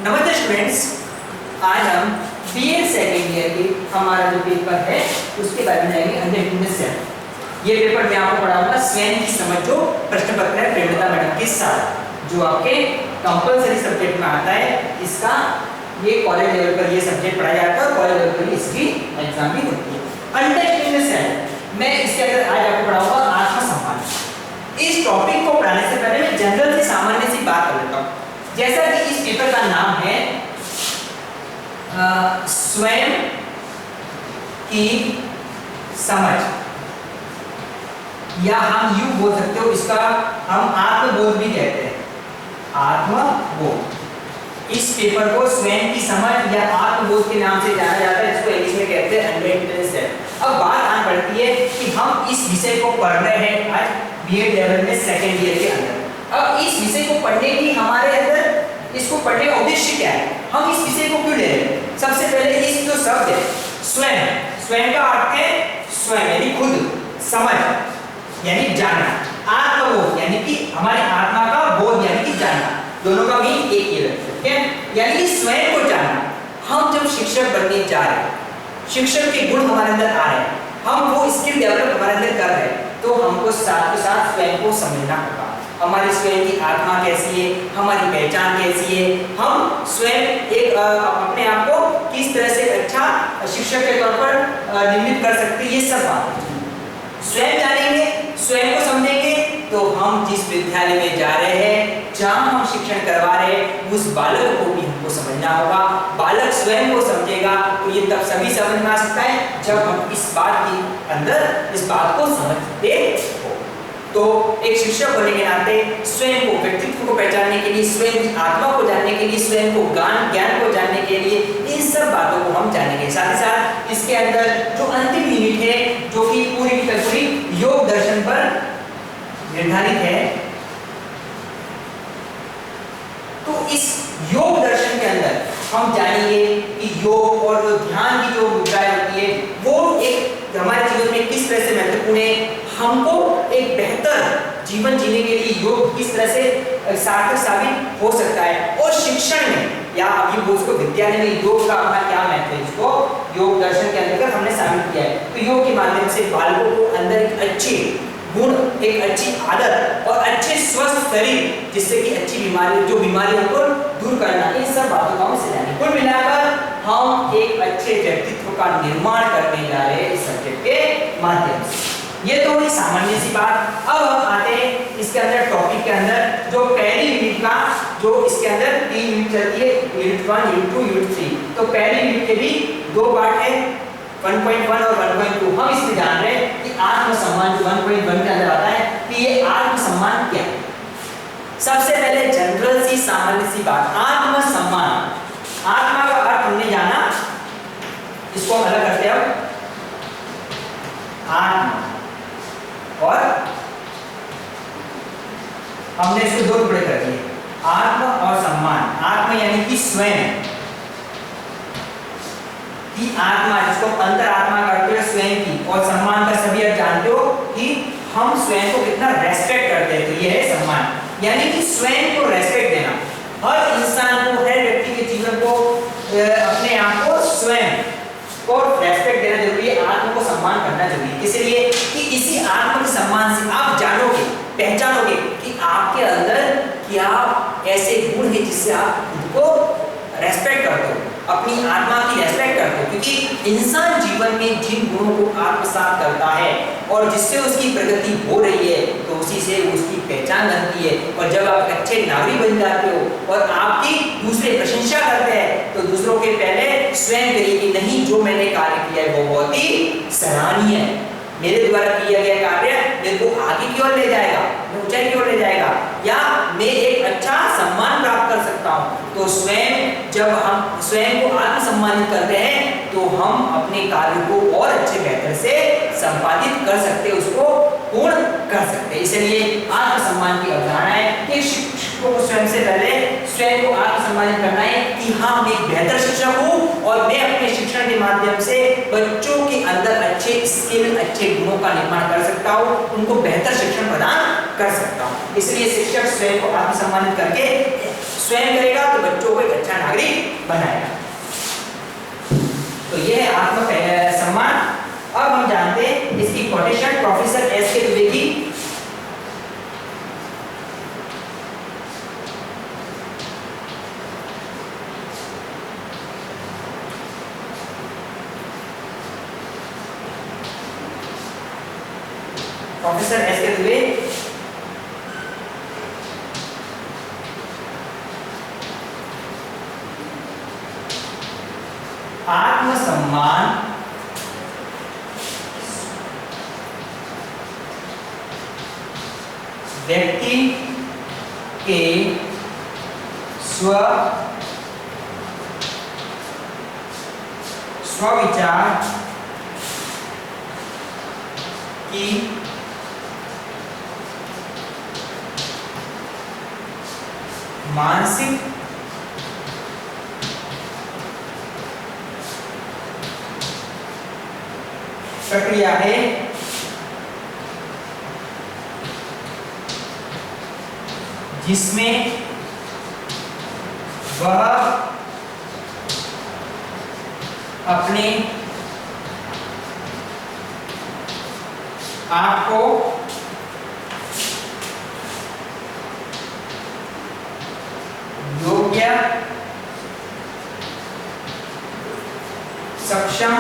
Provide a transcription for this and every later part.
नमस्ते स्टूडेंट्स, आज हम बीएड सेकेंड ईयर के हमारा जो पेपर है उसके बारे में जाएंगे। 100 ये पेपर मैं आपको पढ़ाऊंगा स्वयं की समझ जो प्रश्न पत्र है प्रेमलता मैडम के साथ, जो आपके कंपलसरी सब्जेक्ट में आता है। इसका ये कॉलेज लेवल पर ये सब्जेक्ट पढ़ाया जाता है और कॉलेज लेवल पर इसकी एग्जाम भी होती है। अंडरस्टैंडिंग मैं इसके अंदर आज आपको पढ़ाऊंगा आत्मसम्मान। इस टॉपिक को पढ़ाने से पहले मैं जनरल से सामान्य सी बात कर लेता हूँ। जैसा कि इस पेपर का नाम है स्वयं की समझ, या हम यूं बोल सकते हो, इसका हम आत्मबोध भी कहते हैं। आत्मबोध, इस पेपर को स्वयं की समझ या आत्मबोध के नाम से जाना जाता है, जिसको इंग्लिश में कहते हैं अंडरस्टैंडिंग। अब बात आन पड़ती है कि हम इस विषय को पढ़ रहे हैं आज बीएड लेवल में सेकेंड ईयर के अंदर। अब इस विषय को पढ़ने की हमारे अंदर इसको पढ़ने का उद्देश्य क्या है, हम इस विषय को क्यों ले रहे हैं। सबसे पहले इस जो शब्द है स्वयं, स्वयं का अर्थ है स्वयं यानी खुद, समझ यानी जानना, आत्मबोध यानी कि हमारी आत्मा का बोध यानी कि जानना, दोनों का भी एक ही है, यानी कि स्वयं को जानना। हम जब शिक्षक बनने जा रहे हैं, शिक्षक के गुण हमारे अंदर आ रहे हैं, हम वो स्किल डेवलप हमारे अंदर कर रहे हैं, तो हमको साथ के साथ स्वयं को समझना होगा। हमारी स्वयं की आत्मा कैसी है, हमारी पहचान कैसी है, हम स्वयं एक अपने आप को किस तरह से अच्छा शिक्षक के तौर पर निर्मित कर सकते हैं, ये सब बात स्वयं जानेंगे, स्वयं को समझेंगे, तो हम जिस विद्यालय में जा रहे हैं, जहाँ हम शिक्षण करवा रहे हैं, उस बालक को भी हमको समझना होगा। बालक स्वयं को समझेगा तो ये तब सभी समझ में आ सकता है जब हम इस बात के अंदर इस बात को समझते हो। तो एक शिक्षक होने के नाते स्वयं को, व्यक्तित्व को पहचानने के लिए, स्वयं की आत्मा को जानने के लिए, स्वयं को ज्ञान को जानने के लिए, इन सब बातों को हम जानेंगे। साथ ही साथ इसके अंदर जो अंतिम यूनिट है, जो कि पूरी की पूरी योग दर्शन पर निर्धारित है, तो इस योग दर्शन के अंदर हम जानेंगे कि योग और जो ध्यान की जो मुद्राएं होती है, वो एक हमारे जीवन में किस तरह से महत्वपूर्ण है, हमको एक बेहतर जीवन जीने के लिए योग किस तरह से सार्थक साबित हो सकता है। और शिक्षण में या अभी वो उसको विद्यालय में योग का अपना क्या महत्व है, इसको योग दर्शन के अंतर्गत हमने शामिल किया है। तो योग के माध्यम से बालकों को अंदर एक अच्छे गुण, एक अच्छी आदत और अच्छे स्वस्थ शरीर, जिससे कि अच्छी बीमारी, जो बीमारियों को दूर करना, इन सब बातों का हम सिखाएंगे। कुल मिलाकर हम एक अच्छे व्यक्तित्व का निर्माण करने जा रहे हैं इस सब्जेक्ट के माध्यम से। ये तो हुई सामान्य सी बात। अब हम आते हैं इसके अंदर टॉपिक के अंदर, जो पहली यूनिट का, जो इसके अंदर 3 यूनिट चलती है, यूनिट 1, यूनिट 2, यूनिट 3। तो पहली यूनिट के भी 2 पार्ट है, 1.1 और 1.2। हम इसमें जान रहे हैं कि आत्मसम्मान जो 1.1 के अंदर आता है कि ये आत्मसम्मान क्या है। सबसे पहले जनरल सी सामान्य सी बात, आत्मसम्मान। आत्मा का अर्थ हमने जाना, इसको हम अलग करते हैं। आत्मा और हमने इसको 2 टुकड़े कर दिए, आत्म और सम्मान। आत्मा यानी कि स्वयं की आत्मा, जिसको अंतरात्मा करते हो स्वयं की, और सम्मान का सभी आप जानते हो कि हम स्वयं को कितना रेस्पेक्ट करते हैं, तो ये है सम्मान, यानी कि स्वयं को रेस्पेक्ट देना। हर इंसान को, हर व्यक्ति के जीवन को अपने आप को स्वयं को रेस्पेक्ट देना जरूरी है, आत्मा को सम्मान करना जरूरी है। इसलिए कि इसी आत्मा के सम्मान से आप जानोगे, पहचानोगे कि आपके अंदर क्या ऐसे गुण हैं जिससे आप खुद को रेस्पेक्ट करते हो, अपनी आत्मा की रेस्पेक्ट करते हो। क्योंकि इंसान जीवन में जिन गुणों को आत्मसात करता है और जिससे उसकी प्रगति हो रही है, तो उसी से उसकी पहचान बनती है। और जब आप अच्छे नागरिक बन जाते हो और आपकी दूसरे प्रशंसा करते हैं, तो दूसरों के पहले स्वयं कहिए कि नहीं, जो मैंने कार्य किया है वो बहुत ही सराहनीय है, मेरे द्वारा किया गया कार्य मेरे को आगे की ओर ले जाएगा, ऊंचाई की ओर ले जाएगा, या मैं एक अच्छा सम्मान प्राप्त कर सकता हूँ। तो स्वयं, जब हम स्वयं को आत्मसम्मानित करते हैं, तो हम अपने कार्य को और अच्छे बेहतर से संपादित कर सकते हैं, उसको पूर्ण कर सकते हैं। इसलिए आत्मसम्मान की अवधारणा है कि शिक्षकों को स्वयं से पहले स्वयं को आत्मसम्मानित करना है कि हाँ, मैं एक बेहतर शिक्षक हूँ और मैं अपने शिक्षण के माध्यम से बच्चों के अंदर अच्छे स्किल, अच्छे गुणों का निर्माण कर सकता हूँ, उनको बेहतर शिक्षण प्रदान कर सकता हूँ। इसलिए शिक्षक स्वयं को आत्मसम्मानित करके स्वयं करेगा तो बच्चों को एक अच्छा नागरिक बनाएगा। तो ये है आत्म सम्मान। अब हम जानते हैं इसकी कोटेशन प्रोफेसर एस के दुबे की। प्रोफेसर एस के दुबे आत्मसम्मान व्यक्ति के स्वविचार की मानसिक प्रक्रिया है जिसमें वह अपने आप को योग्य, सक्षम,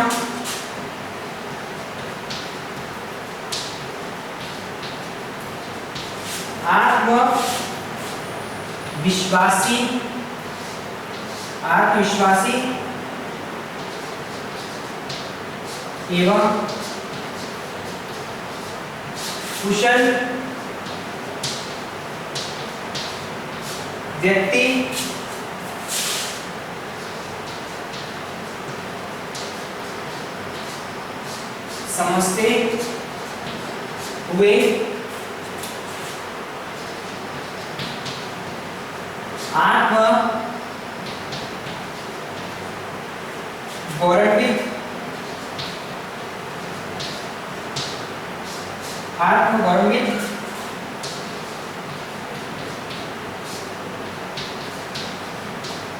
आत्मविश्वासी एवं कुशल व्यक्ति समझते हुए आत्मगौरवित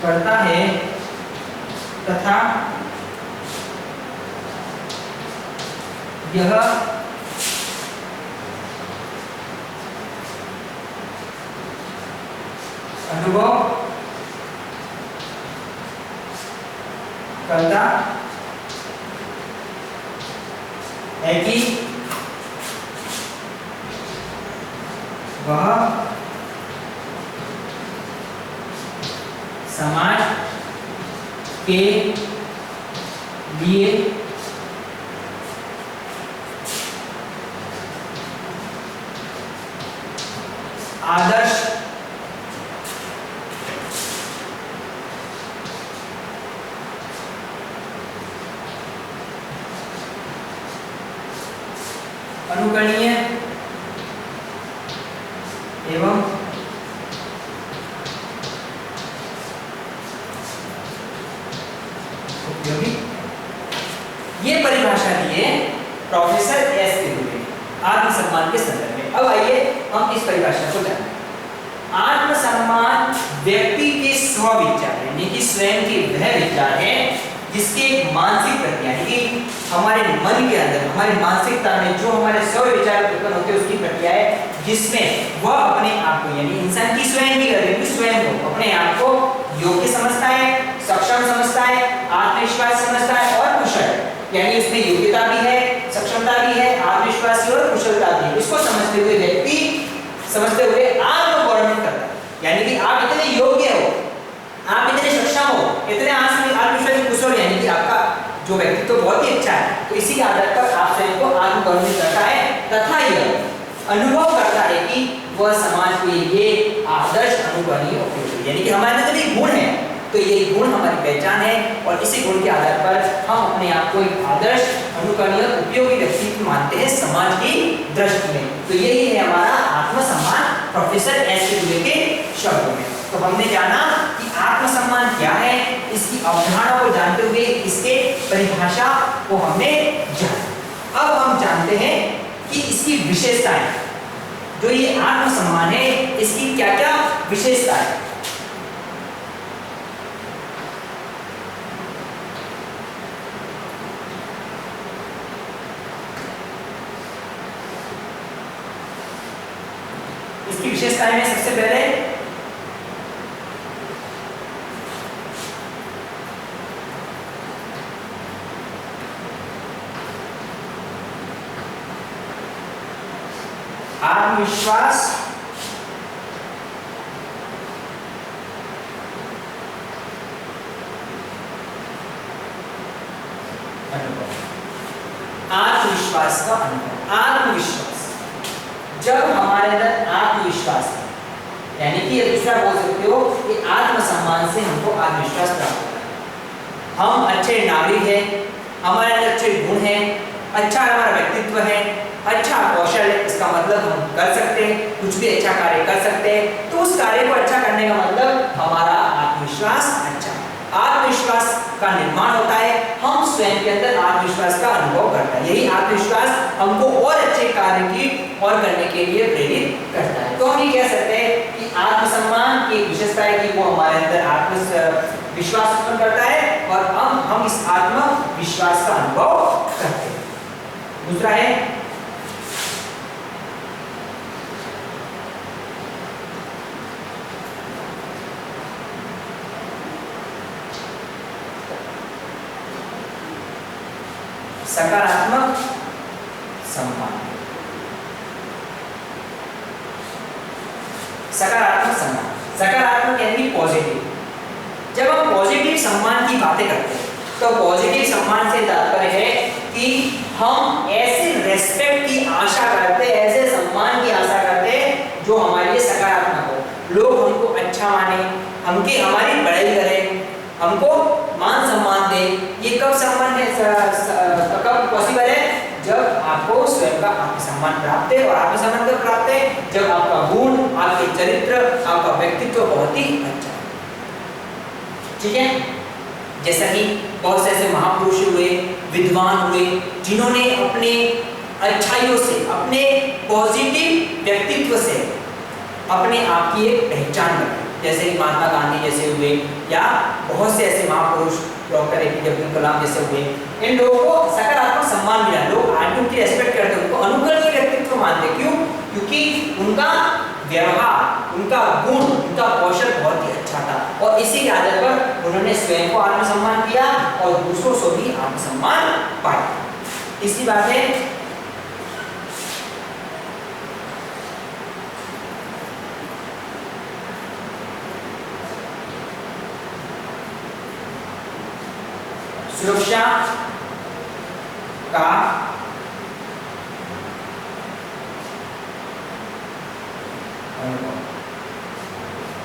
करता है तथा यह अनुभव करता है कि वह समाज के लिए आदर्श अनुकरणीय एवं उपयोगी, ये परिभाषा दी है प्रोफेसर एस के दुबे आत्मसम्मान के संदर्भ में। अब आइए हम इस परिभाषा को जानें। आत्मसम्मान व्यक्ति के स्वविचार यानी कि स्वयं के वह विचार है जिसके मानसिक प्रक्रिया यानी कि हमारे मन के अंदर हमारी मानसिकता में जो हमारे स्व विचार उत्पन्न होते हैं उसकी प्रक्रिया है जिसमें वह अपने आप को यानी इंसान की स्वयं की गति स्वयं को अपने आप को योग्य समझता है, सक्षम समझता है, आत्मविश्वास समझता है और कुशल यानी उसमें योग्यता भी है, सक्षमता भी है, आत्मविश्वासी और कुशलता भी है। इसको समझते हुए व्यक्ति समझते हुए आत्मगौरवित करता है यानी कि आप इतने योग्य हो, आप इतने सक्षम हो, इतने आत्मविश्वासी कुशल यानी कि आपका जो व्यक्तित्व तो बहुत ही अच्छा है। तो इसी के आधार पर आप स्वयं को आत्मगौरवित करता है तथा यह अनुभव करता है कि वह समाज के लिए आदर्श अनुकरणीय उपयोगी यानी कि हमारे अंदर एक गुण है तो ये गुण हमारी पहचान है और इसी गुण के आधार पर हम अपने आप को एक आदर्श अनुकरणीय उपयोगी व्यक्तित्व मानते हैं समाज की दृष्टि में। तो यही है हमारा आत्मसम्मान प्रोफेसर एस के दुबे के शब्दों में। तो हमने जाना कि आत्मसम्मान क्या है, इसकी अवधारणा को जानते हुए इसके परिभाषा को हमने जाना। अब हम जानते हैं कि इसकी विशेषताएं, जो ये आत्मसम्मान है इसकी क्या क्या विशेषताएं। इसकी विशेषताएं में सबसे पहले आत्मविश्वास, आत्मविश्वास का अनुभव। आत्मविश्वास, जब हमारे अंदर आत्मविश्वास है, यानी कि दूसरा बोल सकते हो कि आत्मसम्मान से हमको आत्मविश्वास प्राप्त होता है। हम अच्छे नागरिक हैं, हमारे अंदर अच्छे गुण हैं, अच्छा हमारा व्यक्तित्व है, अच्छा कौशल है, इसका मतलब हम कर सकते हैं, कुछ भी अच्छा कार्य कर सकते हैं। तो उस कार्य को अच्छा करने का मतलब हमारा आत्मविश्वास अच्छा। आत्मविश्वास का निर्माण होता है, हम स्वयं के अंदर आत्मविश्वास का अनुभव करते हैं। यही आत्मविश्वास हमको और अच्छे कार्य की और करने के लिए प्रेरित करता है। तो हम ये कह सकते हैं कि आत्मसम्मान की विशेषता है कि वो हमारे अंदर आत्मविश्वास उत्पन्न करता है और हम इस आत्मविश्वास का अनुभव करते हैं। दूसरा है सकारात्मक सम्मान। सकारात्मक सम्मान, सकारात्मक यानी पॉजिटिव। जब हम पॉजिटिव सम्मान की बातें करते हैं तो पॉजिटिव सम्मान से तात्पर्य है कि हम ऐसे रेस्पेक्ट की आशा करते हैं, ऐसे सम्मान की आशा करते हैं जो हमारे लिए सकारात्मक हो। लोग हमको अच्छा माने, हमकी हमारी बड़ाई करें, हमको मान सम्मान दे। ये कब सम्मान है, कब पॉसिबल है? जब आपको स्वयं का आत्मसम्मान प्राप्त है। और आत्मसम्मान कब प्राप्त है? जब आपका गुण, आपके चरित्र, आपका व्यक्तित्व बहुत ही अच्छा है। ठीक है, जैसा कि बहुत से ऐसे महापुरुष हुए, विद्वान हुए, जिन्होंने अपने अच्छाइयों से, अपने पॉजिटिव व्यक्तित्व से अपने आप की एक पहचान बनाई। जैसे कि महात्मा गांधी जैसे हुए या बहुत से ऐसे महापुरुष डॉक्टर एपीजे अब्दुल कलाम जैसे हुए। इन लोगों को सकारात्मक सम्मान मिला, लोग आज उनकी रेस्पेक्ट करते हैं, उनको अनुकरणीय व्यक्तित्व मानते। क्यों? क्योंकि उनका व्यवहार, उनका गुण, उनका कौशल बहुत ही अच्छा था और इसी आधार पर उन्होंने स्वयं को आत्मसम्मान किया और दूसरों से भी आत्मसम्मान पाया। तीसरी बात है सुरक्षा का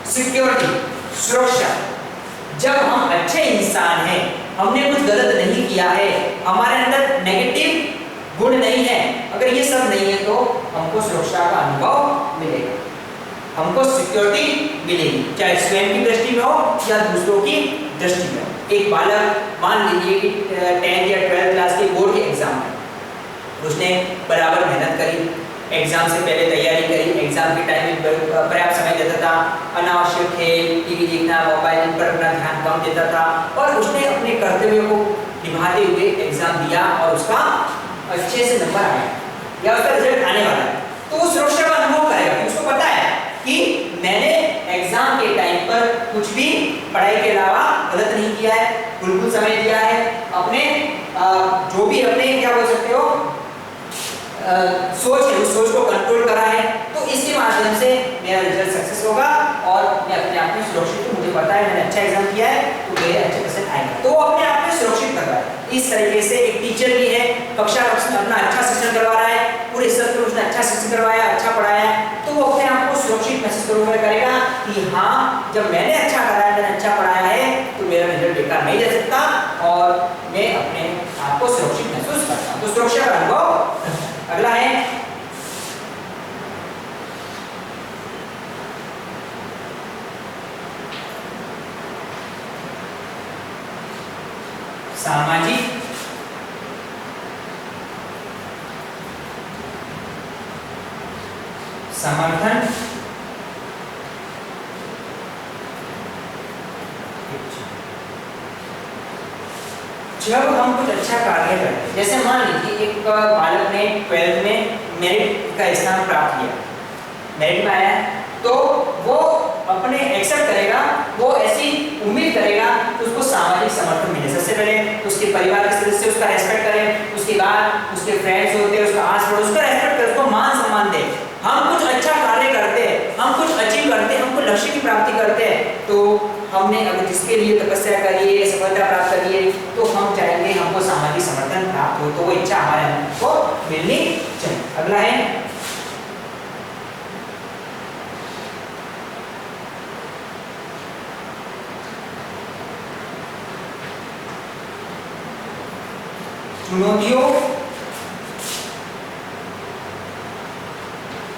सिक्योरिटी, सुरक्षा। जब हम अच्छे इंसान हैं, हमने कुछ गलत नहीं किया है, हमारे अंदर नेगेटिव गुण नहीं है, अगर ये सब नहीं है तो हमको सुरक्षा का अनुभव मिलेगा, हमको सिक्योरिटी मिलेगी, चाहे स्वयं की दृष्टि में हो या दूसरों की दृष्टि में हो। एक बालक मान लीजिए कि 10th या 12th क्लास के बोर्ड के एग्जाम है, उसने बराबर मेहनत करी, एग्जाम से पहले तैयारी करी, एग्जाम के टाइम में पर्याप्त समय देता था, अनावश्यक खेल, टीवी देखना, मोबाइल पर अपना ध्यान कम देता था और उसने अपने कर्तव्य को निभाते हुए एग्जाम दिया और उसका अच्छे से नंबर आया या उसका रिजल्ट आने वाला है, तो वो सुरक्षा का अनुभव करेगा। उसको पता है कि मैंने एग्जाम के टाइम पर कुछ भी पढ़ाई के अलावा गलत नहीं किया है, बिल्कुल समय दिया है, अपने जो भी अपने क्या बोल सकते हो सोच है, उस सोच को कंट्रोल करा है, तो इसके माध्यम से मेरा रिजल्ट सक्सेस होगा और मैं अपने आप में सुरक्षित हूँ। मुझे पता है मैंने अच्छा एग्जाम किया है तो मेरे अच्छे परसेंट आएंगे, तो वो अपने आप में सुरक्षित कर रहा है। इस तरीके से एक टीचर भी है, कक्षा में अपना अच्छा शिक्षण करवा रहा है, पूरे स्तर पर उसने अच्छा शिक्षण करवाया, अच्छा पढ़ाया है, तो वो अपने आप को सुरक्षित महसूस करेगा कि हाँ, जब मैंने अच्छा कराया, मैंने अच्छा पढ़ाया है तो मेरा रिजल्ट बेकार नहीं जा सकता और मैं अपने आप को सुरक्षित महसूस करता हूँ। तो सुरक्षा का अनुभव। अगला है सामाजिक समर्थन। जब हम कुछ अच्छा कार्य करते हैं, जैसे मान लीजिए एक बालक ने 12th में मेरिट का स्थान प्राप्त किया, मेरिट में आया है तो वो अपने एक्सेप्ट करेगा, वो ऐसी उम्मीद करेगा कि उसको सामाजिक समर्थन मिले। सबसे पहले उसके परिवार के सदस्य उसका रेस्पेक्ट करें, उसके बाद उसके फ्रेंड्स होते हैं, उसका आस पड़ोस उसका रेस्पेक्ट करें, उसको मान सम्मान दे। हम कुछ अच्छा कार्य करते हैं, हम कुछ अचीव करते हैं, हमको लक्ष्य की प्राप्ति करते हैं, तो हमने अगर जिसके लिए तपस्या करी है, सफलता प्राप्त करी है, तो हम चाहेंगे हमको सामाजिक समर्थन प्राप्त हो, तो वो इच्छा हमारे को मिलनी चाहिए। अगला है चुनौतियों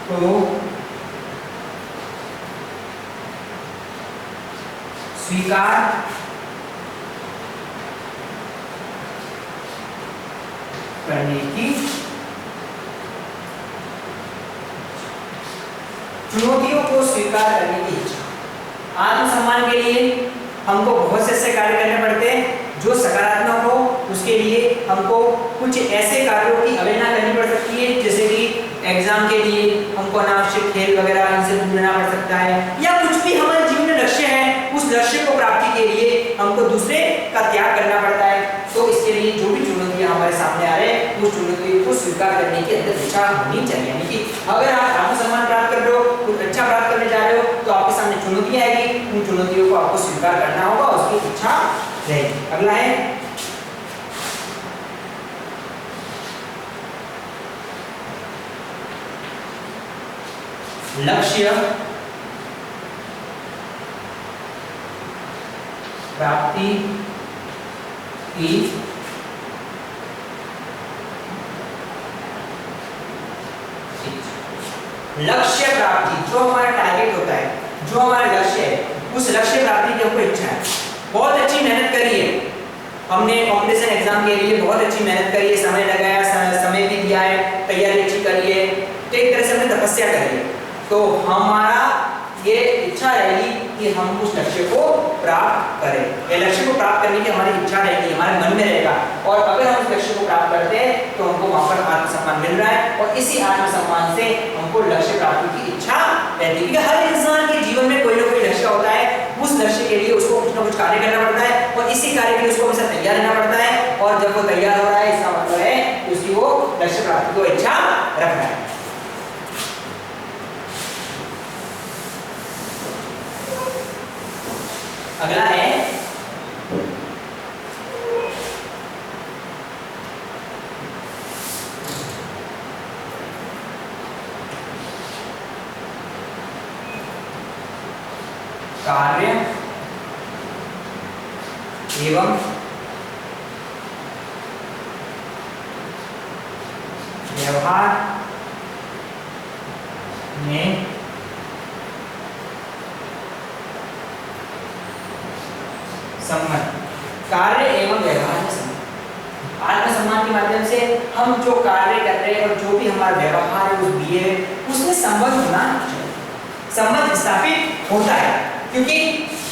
को स्वीकार करने की, चुनौतियों को स्वीकार करने की इच्छा। आत्मसम्मान के लिए हमको बहुत से ऐसे कार्य करने पड़ते हैं जो सकारात्मक हो, उसके लिए हमको कुछ ऐसे कार्यों की अवहेलना करनी पड़ सकती है, जैसे कि एग्जाम के लिए हमको अनावश्यक खेल वगैरह इनसे दूर रहना पड़ सकता है, या कुछ भी हमारे जीवन में लक्ष्य है, उस लक्ष्य को प्राप्ति के लिए हमको दूसरे का त्याग करना पड़ता है। तो इसके लिए जो भी चुनौतियां हमारे सामने आ रहे हैं, उस चुनौतियों को स्वीकार करने की अंदर इच्छा होनी चाहिए। यानी कि अगर आप आत्मसम्मान प्राप्त कर रहे हो, कुछ अच्छा प्राप्त करने जा रहे हो, तो आपके सामने चुनौतियां आएगी, उन चुनौतियों को आपको स्वीकार करना होगा, उसकी इच्छा रहेगी। अगला है लक्ष्य प्राप्ति की लक्ष्य प्राप्ति, जो हमारा टारगेट होता है, जो हमारा लक्ष्य है, उस लक्ष्य प्राप्ति की हमको इच्छा है। बहुत अच्छी मेहनत करी है हमने, कॉम्पिटिशन एग्जाम के लिए बहुत अच्छी मेहनत करी है, समय लगाया, समय भी दिया है, तैयारी अच्छी करी है, तो एक तरह से हमने तपस्या करी है, तो हमारा ये इच्छा रहेगी कि हम उस लक्ष्य को प्राप्त करें। ये लक्ष्य को प्राप्त करने की हमारी इच्छा रहेगी, हमारे मन में रहेगा, और अगर हम उस लक्ष्य को प्राप्त करते हैं तो हमको वहां पर आत्मसम्मान मिल रहा है, और इसी आत्मसम्मान से हमको लक्ष्य प्राप्ति की इच्छा रहती है। क्योंकि हर इंसान के जीवन में कोई ना कोई लक्ष्य होता है, उस लक्ष्य के लिए उसको कुछ ना कुछ कार्य करना पड़ता है, और इसी कार्य के लिए उसको हमेशा तैयार रहना पड़ता है, और जब वो तैयार हो रहा है, इसका मतलब है उसकी वो लक्ष्य प्राप्ति को इच्छा रख रहा है। अगला है कार्य एवं व्यवहार में सम्मान। कार्य एवं व्यवहार में सम्मान, आत्मसम्मान के माध्यम से हम जो कार्य कर रहे हैं और जो भी हमारा व्यवहार है, उस बिहेवियर, उसमें संबंध होना चाहिए, संबंध स्थापित होता है, क्योंकि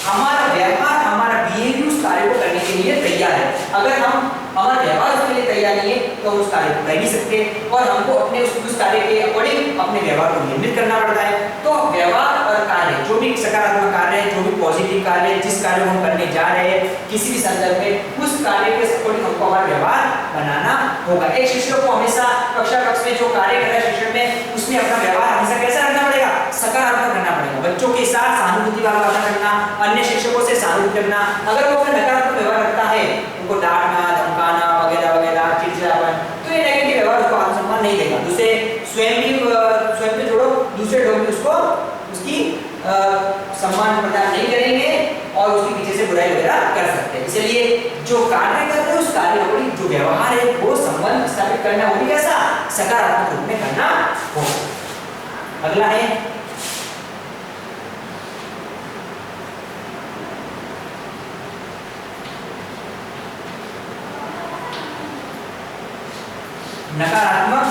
हमारा व्यवहार, हमारा बिहेवियर उस कार्य को करने के लिए तैयार है। अगर हम हमारा व्यवहार उसके लिए तैयार नहीं है तो हम उस कार्य को कर नहीं सकते, और हमको अपने उस कार्य के अकॉर्डिंग अपने व्यवहार को नियमित करना पड़ता है। तो व्यवहार और कार्य, जो भी सकारात्मक कार्य है, जो भी पॉजिटिव कार्य है, जिस कार्य को हम करने जा रहे हैं किसी भी संदर्भ में, उस कार्य के अकॉर्डिंग हमको हमारा व्यवहार बनाना होगा। एक शिक्षक को हमेशा कक्षा कक्ष में जो कार्य कर रहा है शिक्षक में, उसमें अपना व्यवहार हमेशा कैसा रखना पड़ेगा, सकारात्मक रखना पड़ेगा। बच्चों के साथ सहानुभूति वाला व्यवहार करना, अन्य शिक्षकों से सहानुभूति करना। अगर वो अपना नकारात्मक व्यवहार रखता है, उनको डांटना, धमकाना वगैरह वगैरह, चिड़चिड़ापन, तो ये नेगेटिव व्यवहार उसको आत्मसम्मान नहीं देगा। दूसरे स्वयं पे छोड़ो, दूसरे लोग भी उसको उसकी सम्मान प्रदान नहीं करेंगे और उसके पीछे से बुराई वगैरह कर सकते हैं। इसलिए जो कार्य करते हैं उस कार्य को, जो व्यवहार है, वो संबंध स्थापित करना होगी, कैसा सकारात्मक रूप में करना होगा। अगला है नकारात्मक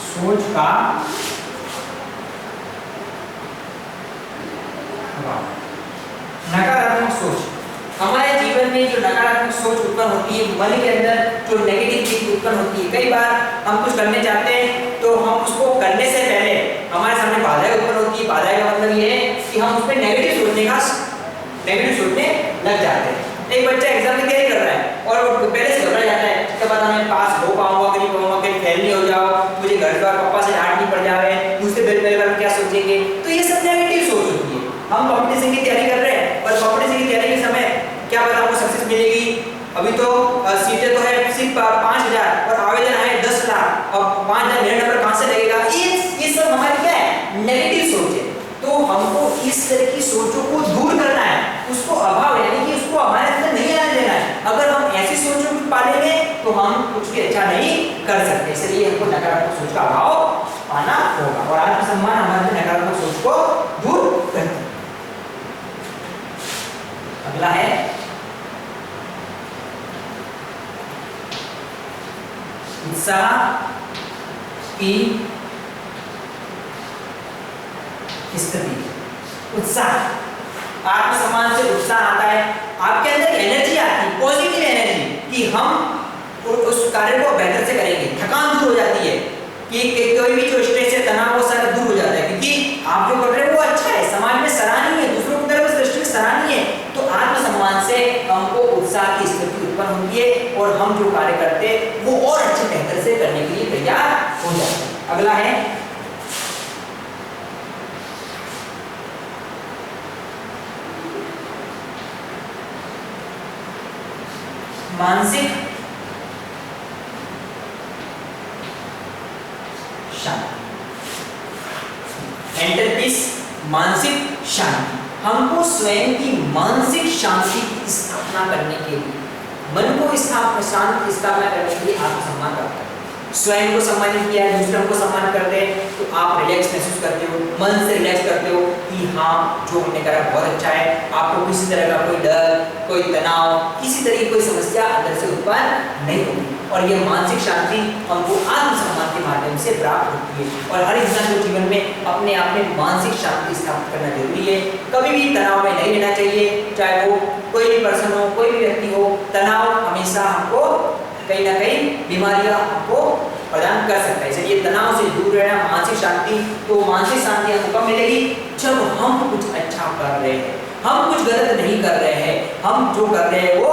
सोच का नकारात्मक सोच हमारे जीवन में जो नकारात्मक सोच उत्पन्न होती है, मन के अंदर जो नेगेटिव थिंकिंग उत्पन्न होती है, कई बार हम कुछ करने चाहते हैं तो हम उसको करने से पहले हमारे सामने बाधाएं उत्पन्न होती है। बाधाएं का मतलब ये है कि हम उस पर नेगेटिव सोचने लग जाते हैं। एक बच्चा एग्जाम की तैयारी कर रहा है और वो पहले से घबरा जाता है, क्या पता मैं पास हो पाऊंगा कि नहीं पाऊंगा, कहीं फेल नहीं हो जाओ, मुझे घर द्वार पापा से डांट नहीं पड़ जाए, दूसरे परिवार में क्या सोचेंगे, तो ये सब नेगेटिव सोच होती है। हम कंपटीशन की तैयारी कर रहे हैं और कंपटीशन की तैयारी के समय क्या पता हमको सक्सेस मिलेगी। अभी तो सीटें तो है सिर्फ 5000 और आवेदन है 10 लाख, और 5000 मेरा नंबर कहां से लगेगा, ये सब हमारी क्या है, नेगेटिव सोच है। तो हमको इस तरह की सोचों को दूर करना है, उसको अभाव यानी कि उसको हमारे अंदर नहीं आने देना है। अगर हम ऐसी सोचों को पालेंगे तो हम कुछ भी अच्छा नहीं कर सकते। इसलिए हमको नकारात्मक सोच का अभाव पाना होगा और आत्मसम्मान हमारे नकारात्मक सोच को दूर करता है। अगला है उत्साह की स्थिति। उत्साह, आत्मसम्मान से उत्साह आता है, आपके अंदर एनर्जी आती है, पॉजिटिव एनर्जी कि हम उस कार्य को बेहतर से करेंगे। थकान दूर हो जाती है कि कोई भी जो स्ट्रेस है, तनाव, वो सारा दूर हो जाता है क्योंकि आप जो कर रहे हो वो अच्छा है, समाज में सराहनीय है, दूसरों की तरफ दृष्टि में सराहनीय है। तो आत्मसम्मान से हमको उत्साह की स्थिति उत्पन्न होती है और हम जो कार्य करते हैं वो और अच्छे बेहतर से करने के लिए तैयार हो जाते हैं। अगला है मानसिक शांति, मेंटल पीस, मानसिक शांति। हमको स्वयं की मानसिक शांति की स्थापना करने के लिए, मन को शांत स्थापना करने के लिए आत्मसम्मान प्राप्त करें। स्वयं को सम्मानित किया, दूसरों को सम्मान करते हैं तो आप रिलैक्स महसूस करते हो, मन से रिलैक्स करते हो कि हाँ जो हमने करा बहुत अच्छा है। आपको किसी तरह का कोई डर, कोई तनाव, किसी तरह की कोई समस्या अंदर से उत्पन्न नहीं होगी और यह मानसिक शांति हमको आत्मसम्मान के माध्यम से प्राप्त होती है। और हर इंसान को जीवन में अपने आप में मानसिक शांति स्थापित करना जरूरी है। कभी भी तनाव में नहीं रहना चाहिए, चाहे वो कोई भी पर्सन हो, कोई भी व्यक्ति हो। तनाव हमेशा हमको कहीं ना कहीं बीमारियां हमको प्रदान कर सकता है। इसलिए तनाव से दूर रहना, मानसिक शांति। तो मानसिक शांति हमको कब मिलेगी, जब हम कुछ अच्छा कर रहे हैं, हम कुछ गलत नहीं कर रहे हैं, हम जो कर रहे हैं वो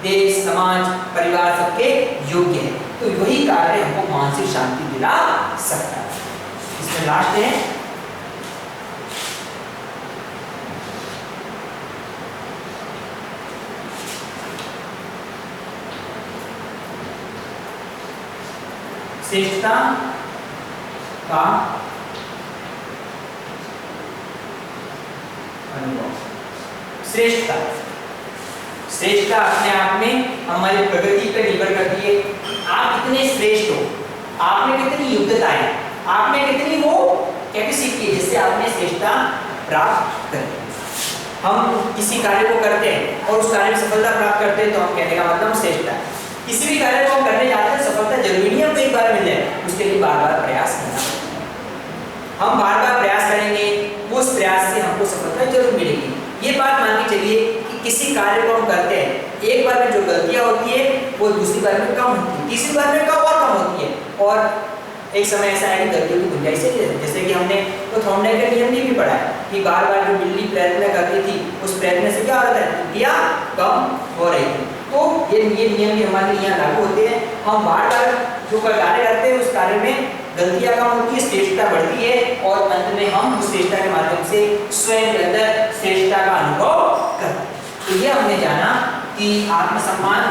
देश, समाज, परिवार सबके योग्य है। तो वही कार्य हमको मानसिक शांति दिला सकता है। इसमें लास्ट है श्रेष्ठता का अनुभव। श्रेष्ठता अपने आप में हमारी प्रगति पर निर्भर करती है। आप कितने श्रेष्ठ हो, आप में कितनी योग्यता है, आप में कितनी वो कैपेसिटी है जिससे आपने श्रेष्ठता प्राप्त करी। हम किसी कार्य को करते हैं और उस कार्य में सफलता प्राप्त करते हैं तो हम कहने का मतलब श्रेष्ठता है। किसी भी कार्य को हम करने जाते हैं, सफलता जरूरी नहीं हमको एक बार मिल जाए, उसके लिए बार बार प्रयास करना पड़ेगा। हम बार बार प्रयास करेंगे, उस प्रयास से हमको सफलता जरूर मिलेगी। ये बात मान के चलिए कि किसी कार्य को हम करते हैं, एक बार में जो गलतियां होती है वो दूसरी बार में कम होती है, तीसरी बार में कम और कम होती है। और एक समय ऐसा है कि गलतियों की गुंजाइश है, जैसे कि हमने तो थॉर्नडाइक का नियम भी पढ़ा है कि बार बार जो बिल्ली प्रयत्न करती थी उस प्रयत्न से क्या हो रहा था, त्रुटियां कम हो रही थी। तो ये नियम भी हमारे लिए यहाँ लागू होते हैं। हम बार बार जो कार्य करते हैं उस कार्य में गलतियां कम होती है, श्रेष्ठता बढ़ती है और अंत में हम उस श्रेष्ठता के माध्यम से स्वयं के अंदर श्रेष्ठता का अनुभव करते हैं। तो ये हमने जाना कि आत्मसम्मान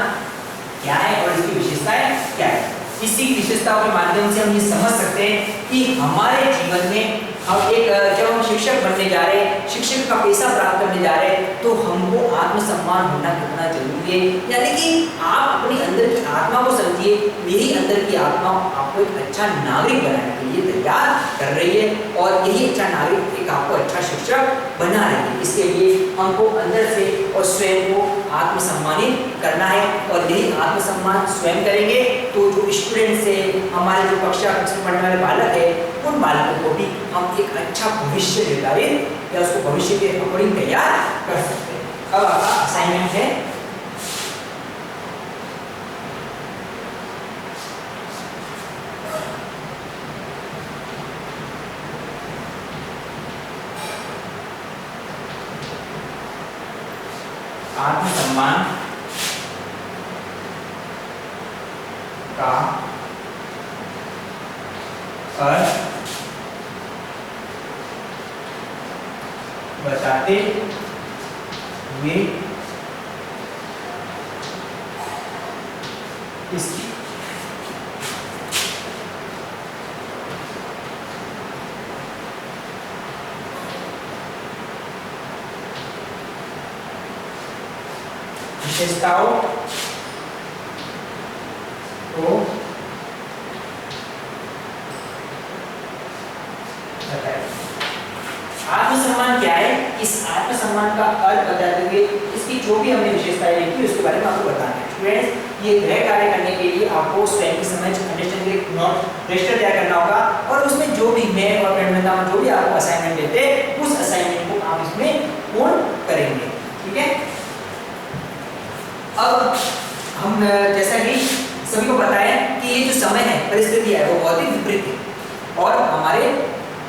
क्या है और इसकी विशेषताएं क्या है। इसी विशेषताओं के माध्यम से हम ये समझ सकते हैं कि हमारे जीवन में हम जब हम शिक्षक बनने जा रहे हैं, शिक्षक का पेशा प्राप्त करने जा रहे हैं, तो हमको आत्मसम्मान होना कितना जरूरी है। यानी कि आप अपने अंदर की आत्मा को समझिए, यही अंदर की आत्मा आपको एक अच्छा नागरिक बनाने के लिए तैयार कर रही है और यही अच्छा नागरिक एक आपको अच्छा शिक्षक बना रही है। इसके लिए हमको अंदर से और स्वयं को आत्मसम्मानित करना है और यही आत्मसम्मान स्वयं करेंगे तो जो स्टूडेंट्स है, हमारे जो कक्षा में पढ़ने वाले बालक है, उन बालकों को भी हम एक अच्छा भविष्य निर्धारित या उसको भविष्य के अकॉर्डिंग तैयार कर सकते हैं। अब आपका असाइनमेंट है आत्मसम्मान का अर्थ बताते हुए इसकी विशेषताओं को बताएं। आत्मसम्मान क्या है, इस आत्मसम्मान का अर्थ बताते हुए इसकी जो भी हमने विशेषताएं लिखी उसके बारे में आपको बताना है। स्टूडेंट्स, ये गृह कार्य करने के लिए आपको स्वयं की समझ अंडरस्टैंडिंग के नोट रजिस्टर तैयार करना होगा और उसमें जो भी मैं और प्रेरणा जो भी आपको असाइनमेंट देते हैं उस असाइनमेंट को आप इसमें पूर्ण करेंगे। ठीक है, अब हम जैसा कि सभी को पता है कि ये जो समय है, परिस्थिति है, वो बहुत ही विपरीत है और हमारे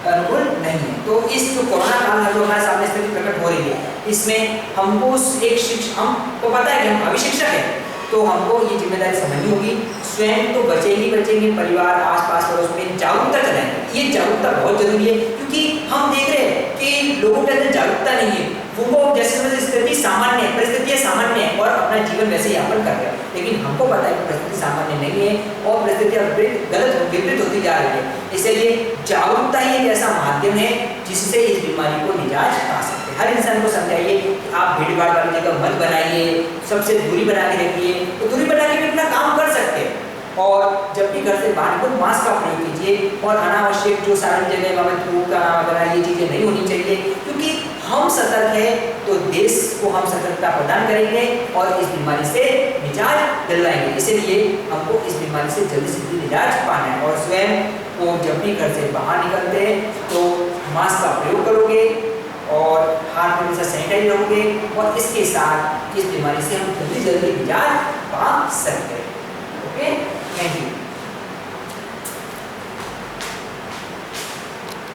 अनुकूल नहीं है। तो इस जो कोरोना काल है जो हमारे सामने स्थिति प्रकट हो रही है, इसमें हमको एक शिक्षक, हमको पता है कि हम अभी शिक्षक हैं, तो हमको ये जिम्मेदारी समझनी होगी। स्वयं तो बचेंगे, परिवार, आसपास पड़ोस में जागरूकता चलाएंगे। ये जागरूकता बहुत जरूरी है क्योंकि हम देख रहे हैं कि लोगों के अंदर जागरूकता नहीं है। वो जैसे स्थिति सामान्य है, परिस्थितियाँ सामान्य है और अपना जीवन वैसे यापन कर रहे हैं, लेकिन हमको पता है कि परिस्थिति सामान्य नहीं है और परिस्थितियाँ विपरीत होती जा रही है। इसलिए जागरूकता ही एक ऐसा माध्यम है जिससे इस बीमारी को निजात पा सकते हैं। हर इंसान को समझाइए कि आप भीड़ भाड़ वाली जगह मत बनाइए, सबसे दूरी बना के रखिए। तो दूरी बना के भी अपना काम कर सकते हैं और जब भी घर से बाहर निकलो मास्क का प्रयोग कीजिए और अनावश्यक जो सारी जगह वहाँ थूक का वगैरह ये चीज़ें नहीं होनी चाहिए, क्योंकि हम सतर्क है तो देश को हम सतर्कता प्रदान करेंगे और इस बीमारी से निजात दिलवाएंगे। इसलिए हमको इस बीमारी से जल्दी से जल्दी निजात पाना है और स्वयं को जब भी घर से बाहर निकलते हैं तो मास्क का प्रयोग करोगे और हाथ में हमेशा सैनिटाइज रखोगे और इसके साथ इस बीमारी से हम जल्दी जल्दी निजात पा सकते हैं। Okay, thank you.